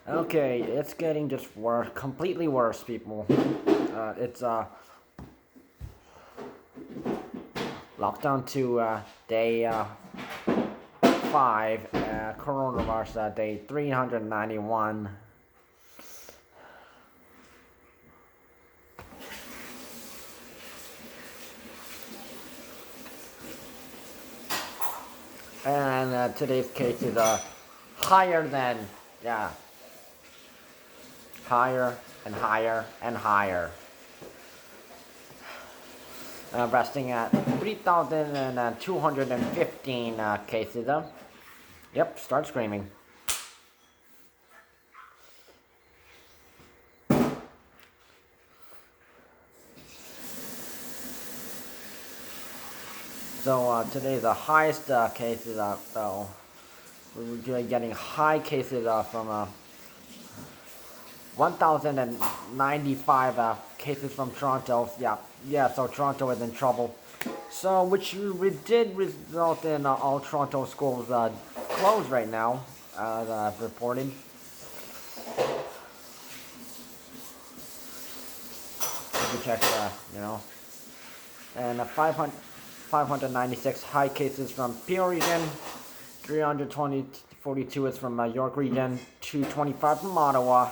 Okay, it's getting just worse, completely worse, people. It's lockdown to day 5, coronavirus day 391. And today's case is higher than, yeah, higher and higher and higher. Resting at 3,215 cases. Yep, start screaming. So today the highest cases, so we're getting high cases from 1,095 cases from Toronto. Yeah. So Toronto is in trouble. So which did result in all Toronto schools closed right now, as I've reported. If you check, and 596 high cases from Peel Region, 342 is from York Region, 225 from Ottawa,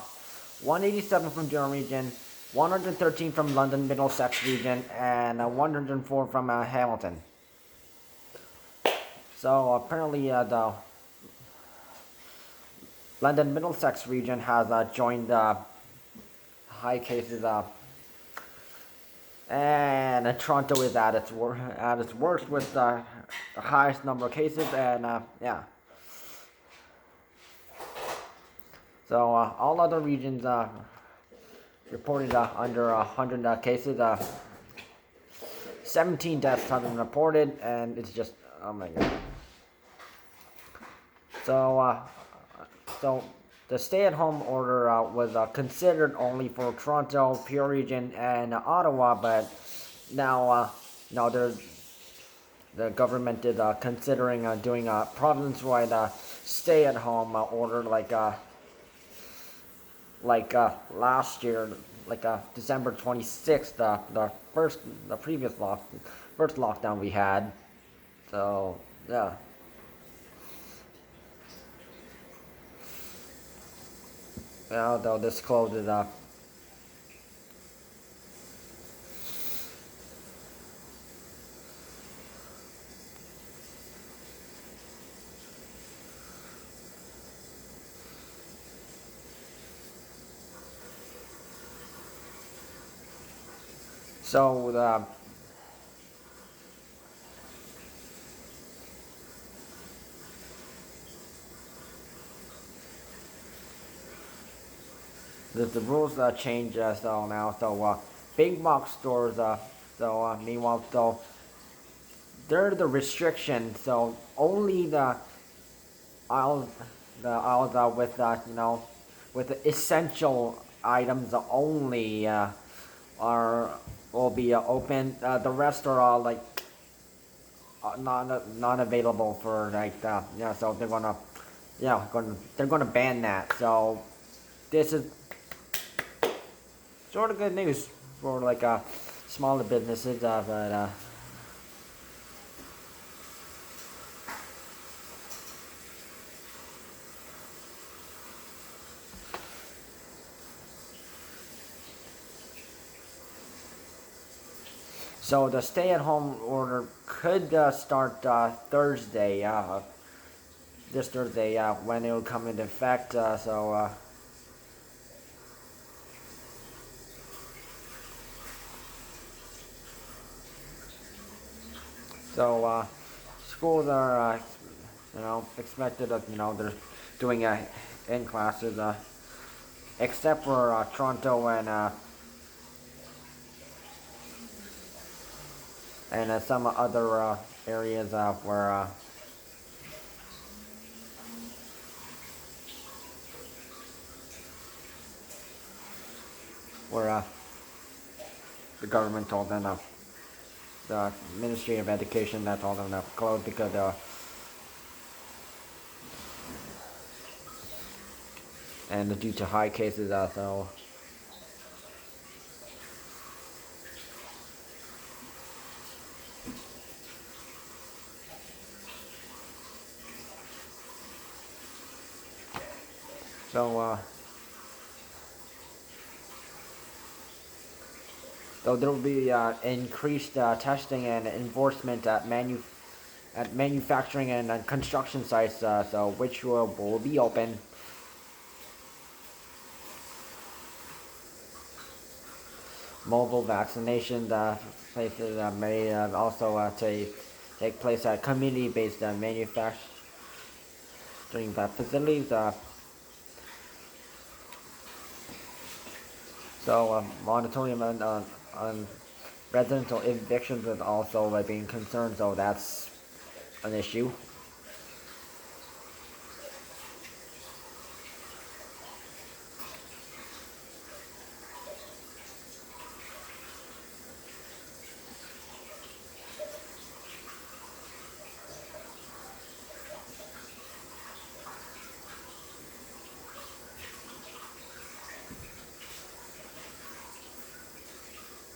187 from Durham Region, 113 from London-Middlesex Region, and 104 from Hamilton. So apparently the London-Middlesex Region has joined high cases, and Toronto is at its worst with the highest number of cases, and yeah. So all other regions reported under 100 cases. 17 deaths have been reported, and it's just, oh my god. So the stay-at-home order was considered only for Toronto, Peel Region, and Ottawa, but now the government is considering doing a province-wide stay-at-home order like last year, like December 26th, the previous first lockdown we had. So yeah. Now they'll disclose it up. So the rules change so now big box stores meanwhile they're the restriction, so only aisles with with the essential items only are will be open. The rest are all like not available for so they're gonna ban that. So this is sort of good news for smaller businesses, but so the stay-at-home order could start Thursday, this Thursday, when it will come into effect. Schools are, expected that they're doing in classes, except for Toronto and some other areas where the government told them the Ministry of Education that told them to close because and due to high cases, so there will be increased testing and enforcement at manufacturing and construction sites, so which will be open. Mobile vaccination places may also take place at community-based manufacturing facilities. Moratorium on residential evictions is also being concerned, so that's an issue.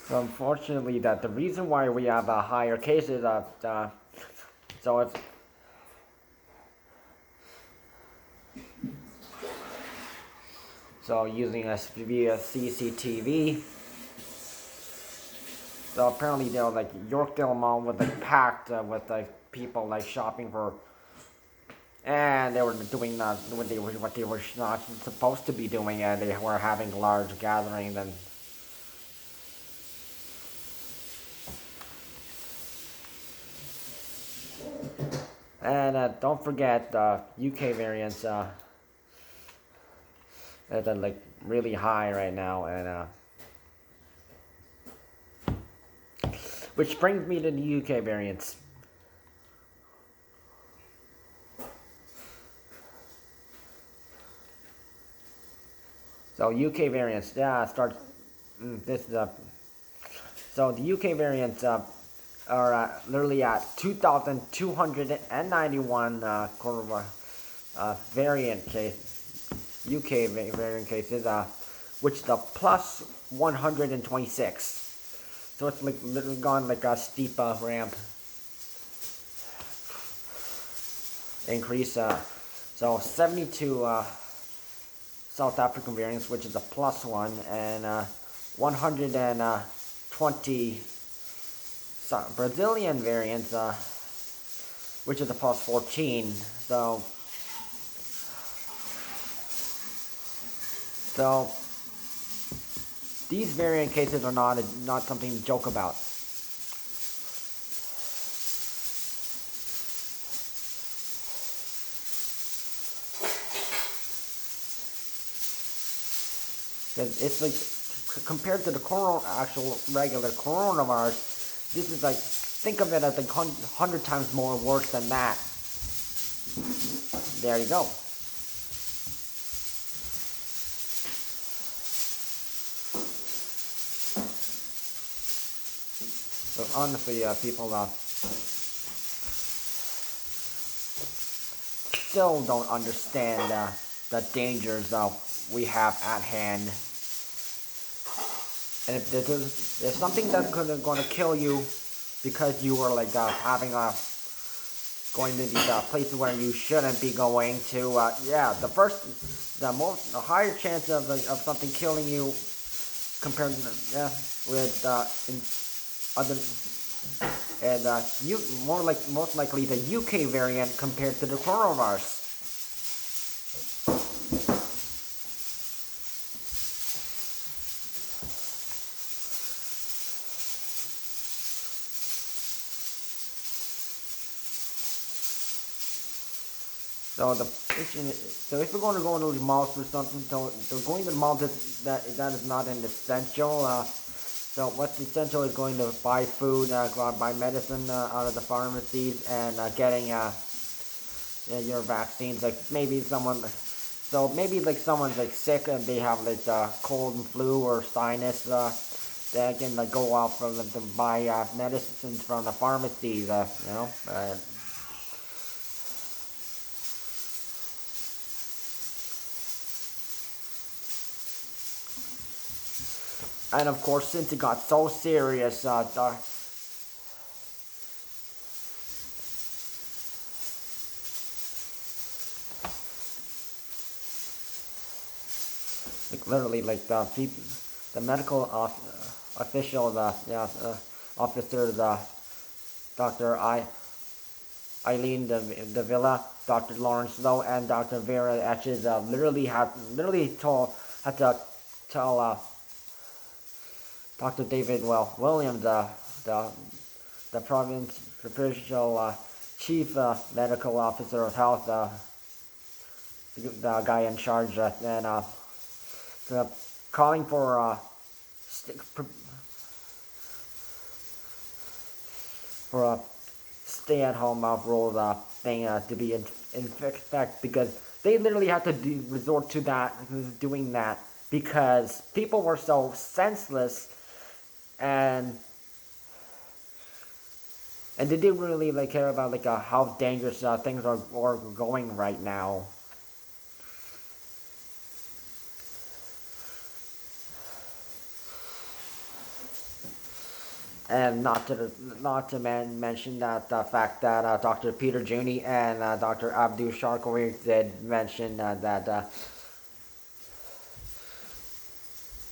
So unfortunately, that the reason why we have higher cases so it's using via CCTV. So apparently, Yorkdale Mall was packed with people shopping for, and they were doing what they were not supposed to be doing, and they were having large gatherings and don't forget UK variants they're really high right now, and which brings me to the UK variants. So UK variants, start. This is so the UK variants are literally at 2,291 variant case, UK variant cases, which is a plus 126. So it's literally gone a steep ramp increase. So 72 South African variants, which is a +1, and 120 Brazilian variants, which is a +14. So these variant cases are not something to joke about. It's compared to the actual regular coronavirus, this is think of it as 100 times more worse than that. There you go. So honestly, people still don't understand the dangers we have at hand. And if there's something that's going to kill you because you were having going to these places where you shouldn't be going to, the higher chance of something killing you compared to with other, and most likely the UK variant compared to the coronavirus. So if we're going to go into the malls for something, so going to the malls that is not an essential. So what's essential is going to buy food, go out and buy medicine out of the pharmacies, and getting your vaccines. Maybe someone's sick and they have cold and flu or sinus. They can go out to buy medicines from the pharmacies. And of course, since it got so serious, like literally, like the medical official, officer, Dr. Eileen de Villa, Dr. Lawrence Lowe, and Dr. Vera Etches had to tell Dr. David Williams, the provincial chief medical officer of health, the guy in charge, and calling for a stay-at-home rule thing to be in effect, because they literally had to resort to doing that because people were so senseless, and they didn't really care about how dangerous things are going right now. And not to mention that the fact that Dr. Peter Juni and Dr. Abdul Sharkawi did mention that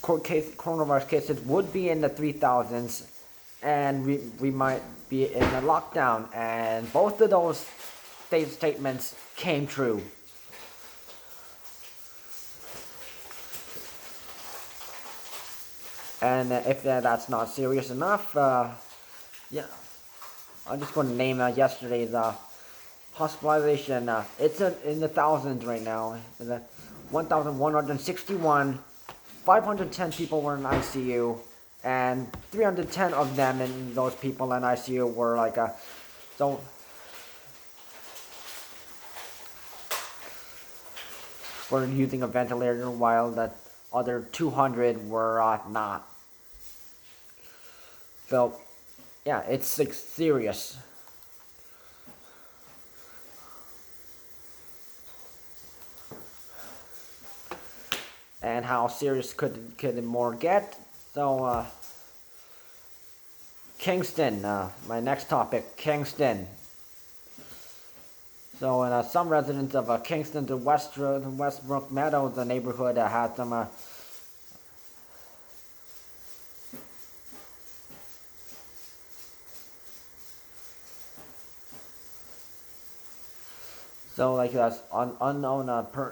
coronavirus cases would be in the 3,000s, and we might be in a lockdown, and both of those statements came true. And if that's not serious enough, yeah, I'm just going to name yesterday's hospitalization. It's in the thousands right now. 1,161. 510 people were in ICU, and 310 of them in those people in ICU were were using a ventilator, while the other 200 were not. So, yeah, it's serious. And how serious could it more get? So, Kingston, my next topic, Kingston. So, some residents of Kingston to Westbrook Meadows, the neighborhood, had some so unknown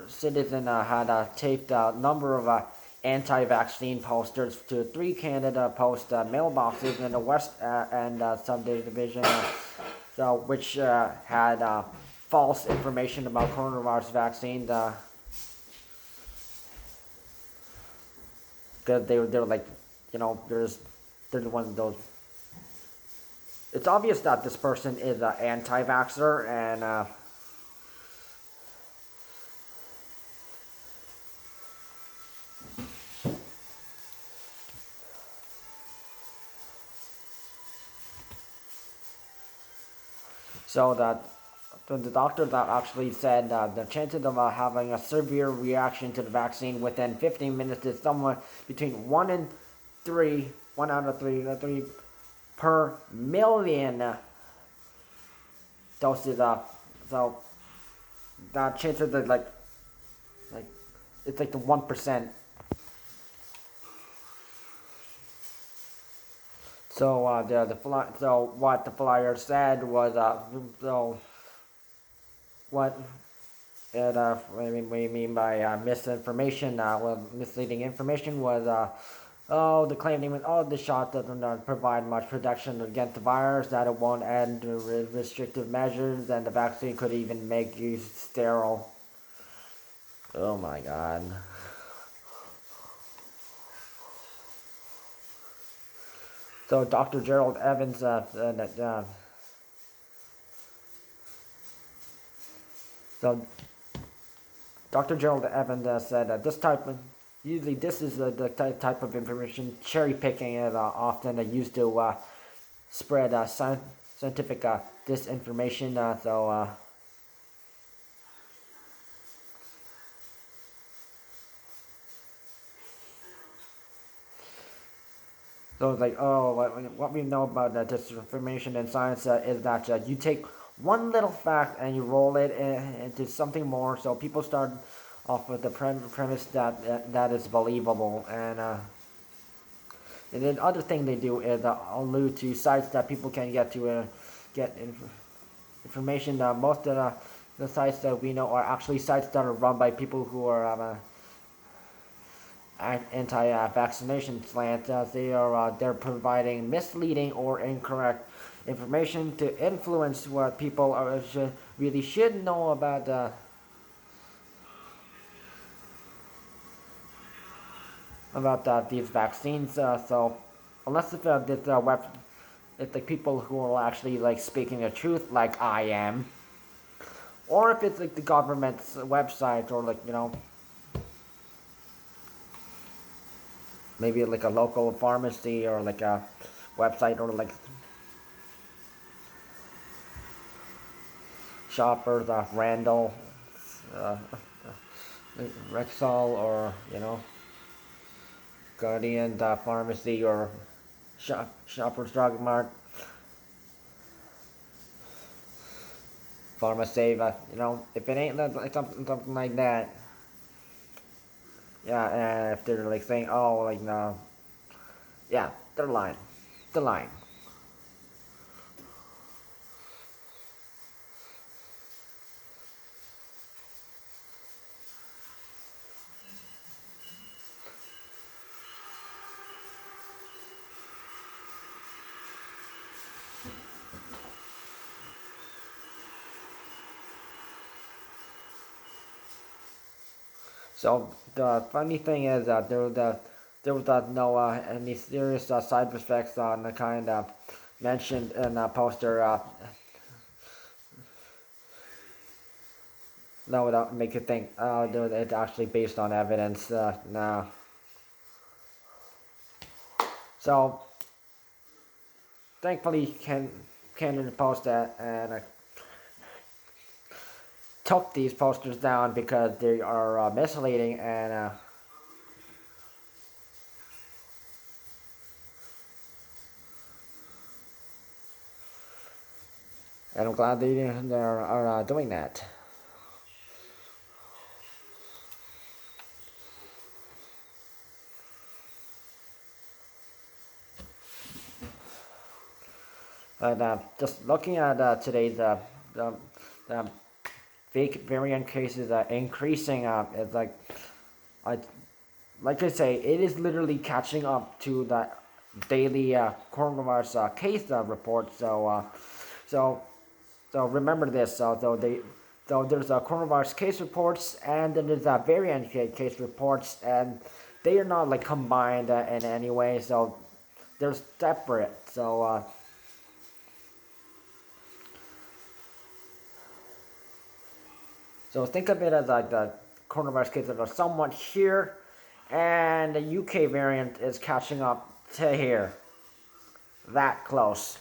citizen had taped a number of anti-vaccine posters to 3 Canada Post mailboxes in the West End subdivision, which had false information about coronavirus vaccines. Because they're they're one of those. It's obvious that this person is an anti-vaxxer, and so the doctor that actually said the chances of having a severe reaction to the vaccine within 15 minutes is somewhere between 1 and 3, 1 out of 3 per million doses. So that chances is it's the 1%. So so what the flyer said was what we mean by misinformation, misleading information was the claim the shot doesn't provide much protection against the virus, that it won't add to restrictive measures, and the vaccine could even make you sterile. Oh my God. So Dr. Gerald Evans so Dr. Gerald Evans said usually this is the type of information cherry picking is often used to spread scientific disinformation. So it's like, oh, what we know about disinformation in science is that you take one little fact and you roll it into something more. So people start off with the premise that that is believable, and then other thing they do is allude to sites that people can get to get information. Most of the sites that we know are actually sites that are run by people who are anti-vaccination slant. They're providing misleading or incorrect information to influence what people really should know about these vaccines. So unless if the people who are actually like speaking the truth, like I am, or if it's like the government's website, or like maybe like a local pharmacy, or like a website, or like Shoppers, Randall, uh, Rexall, or Guardian Pharmacy, or Shoppers Drug Mart, Pharmasave. If it ain't like something like that, yeah. And if they're like saying, oh, like no, yeah, they're lying. They're lying. So the funny thing is that there was no any serious side effects on the kind of mentioned in the poster. No, that make you think. Oh, it's actually based on evidence. No. So thankfully, Canada Post that and took these posters down because they are misleading, and I'm glad they are doing that. And just looking at today's the fake variant cases increasing. It's I like I say, it is literally catching up to the daily coronavirus case report. So so remember this. So there's coronavirus case reports, and then there's variant case reports, and they are not like combined in any way. So they're separate. So think of it as like the coronavirus cases are somewhat here, and the UK variant is catching up to here. That close.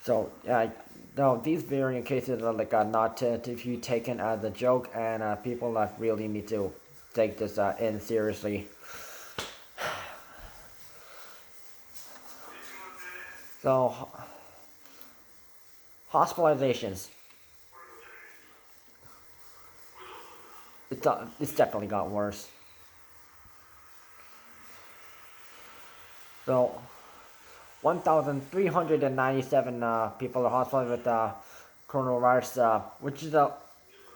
So yeah, no, these variant cases are like not to be taken as a joke, and people really need to take this in seriously. So hospitalizations, it's definitely got worse. So 1,397 people are hospitalized with coronavirus, which is a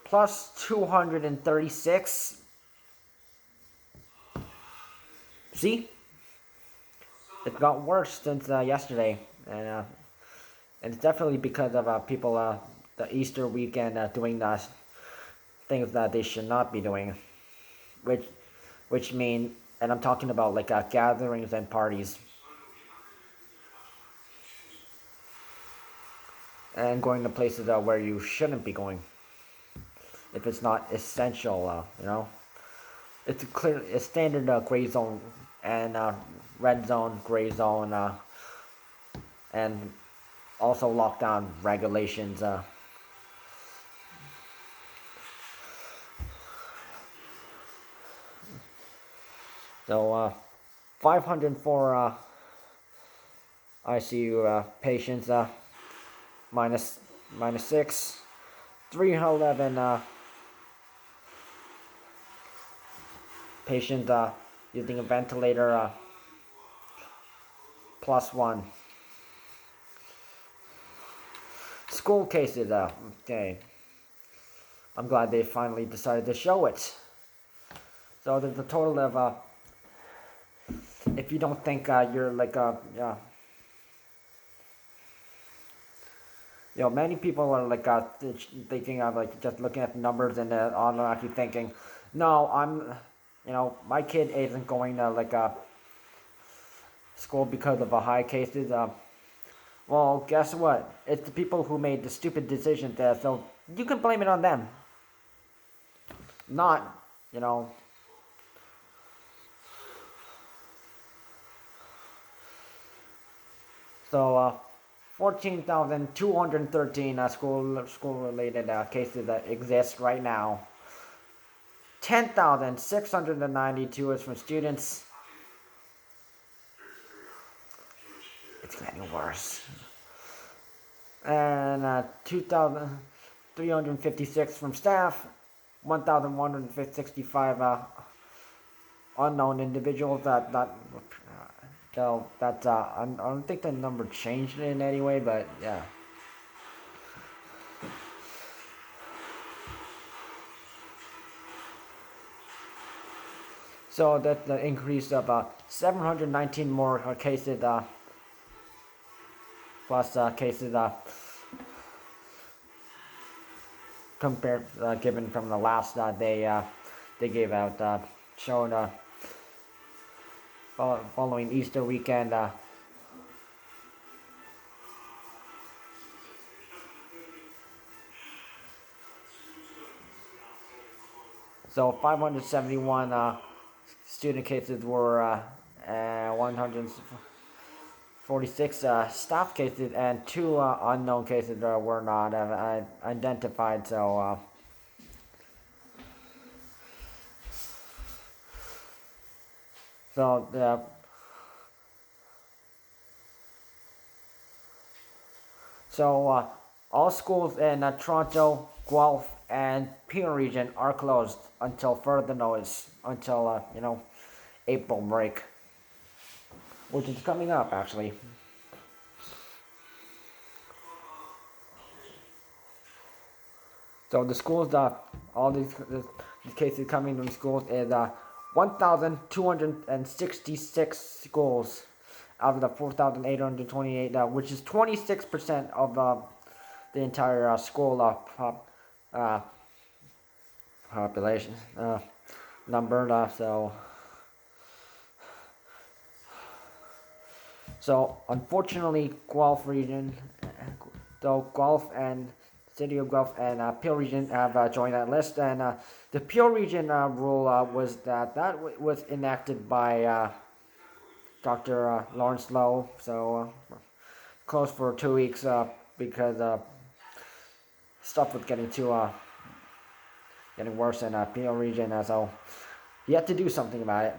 plus 236. See, it got worse since yesterday, and it's definitely because of people the Easter weekend doing things that they should not be doing, which mean, and I'm talking about like gatherings and parties, and going to places where you shouldn't be going if it's not essential. It's a standard gray zone and red zone, gray zone, and also lockdown regulations. So 504 ICU patients, minus 6, 311 patients using a ventilator, +1. School cases, okay. I'm glad they finally decided to show it. So there's a total of, if you don't think you're like yeah, many people are like thinking of like just looking at the numbers and automatically thinking, no, my kid isn't going to like school because of a high cases. Well, guess what? It's the people who made the stupid decisions there, so you can blame it on them. Not, you know. So, 14,213 school-related cases that exist right now. 10,692 is from students. It's getting worse. And 2,356 from staff. 1,165 unknown individuals so that's I don't think the number changed in any way, but yeah. So that's the increase of 719 more cases plus cases compared given from the last they gave out showing following Easter weekend. So 571 student cases were 146 staff cases, and 2 unknown cases were not identified. So all schools in Toronto, Guelph, and Peel Region are closed until further notice, until April break, which is coming up actually. So the schools, all these cases coming from schools is 1,266 schools out of the 4,828, which is 26% of the entire school population number. So unfortunately, Guelph region, though Guelph and City of Guelph and Peel region have joined that list, and the Peel region rule was that was enacted by Dr. Lawrence Lowe, so closed for 2 weeks because stuff was getting worse in Peel region, so he had to do something about it.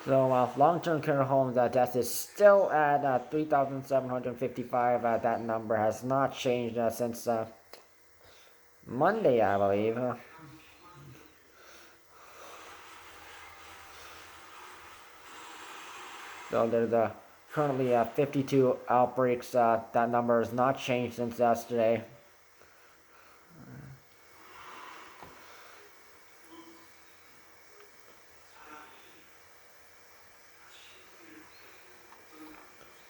So long-term care homes, death is still at 3,755. That number has not changed since Monday, I believe. So there's currently 52 outbreaks. That number has not changed since yesterday.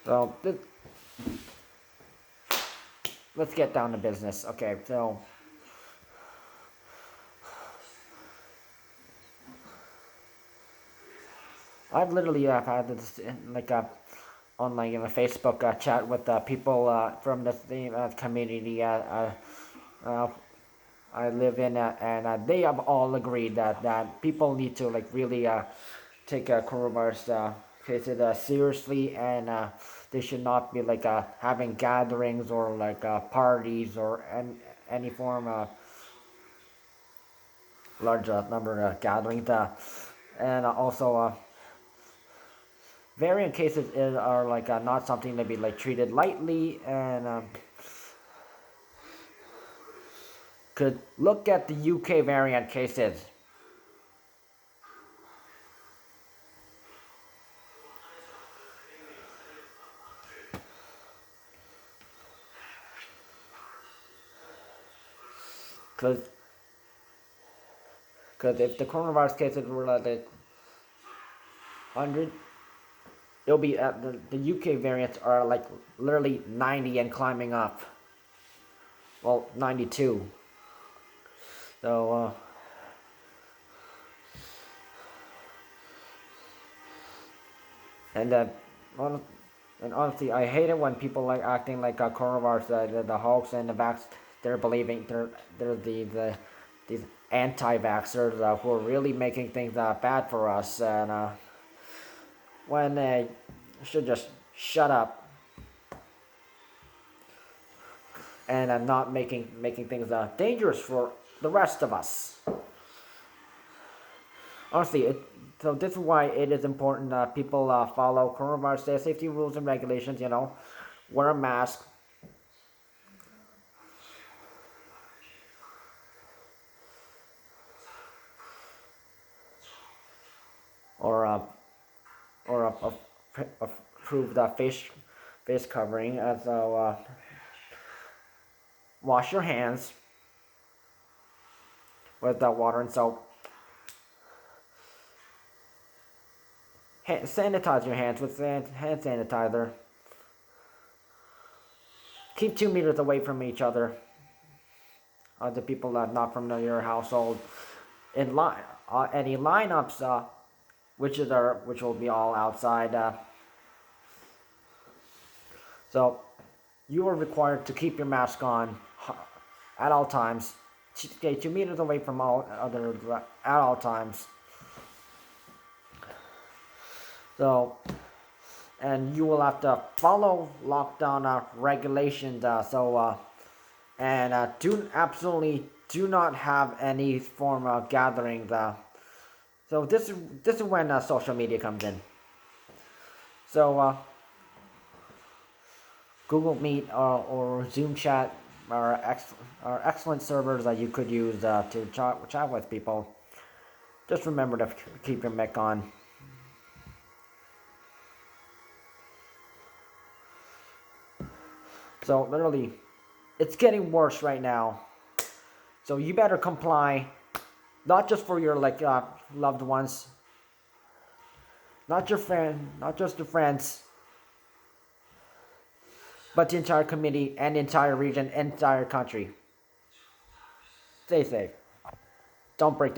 So let's get down to business. Okay, so I've literally had this like online in a Facebook chat with people from the same community uh, I live in, and they have all agreed that people need to like really take coronavirus cases seriously, and they should not be like having gatherings or like parties or any form of large number of gatherings, and also variant cases are like not something to be like treated lightly, and could look at the UK variant cases. Because if the coronavirus cases were like 100, it'll be at the UK variants are like literally 90 and climbing up. Well, 92. So, and and honestly, I hate it when people like acting like coronavirus, the hoax and the vax. They're believing they're these anti-vaxxers who are really making things bad for us, and when they should just shut up and not making things dangerous for the rest of us. Honestly, so this is why it is important that people follow coronavirus safety rules and regulations. You know, wear a mask, or approved face covering. So wash your hands with water and soap. Sanitize your hands with hand sanitizer. Keep 2 meters away from each other. The people not from your household. In line, any lineups, which will be all outside. So you are required to keep your mask on at all times. Stay 2 meters away from all others at all times. So, and you will have to follow lockdown regulations. And do not have any form of gatherings. So this is when social media comes in. So Google Meet or Zoom chat are excellent servers that you could use to chat with people. Just remember to keep your mic on. So literally, it's getting worse right now. So you better comply, not just for your loved ones, not just your friends, but the entire community and the entire region, entire country. Stay safe. Don't break the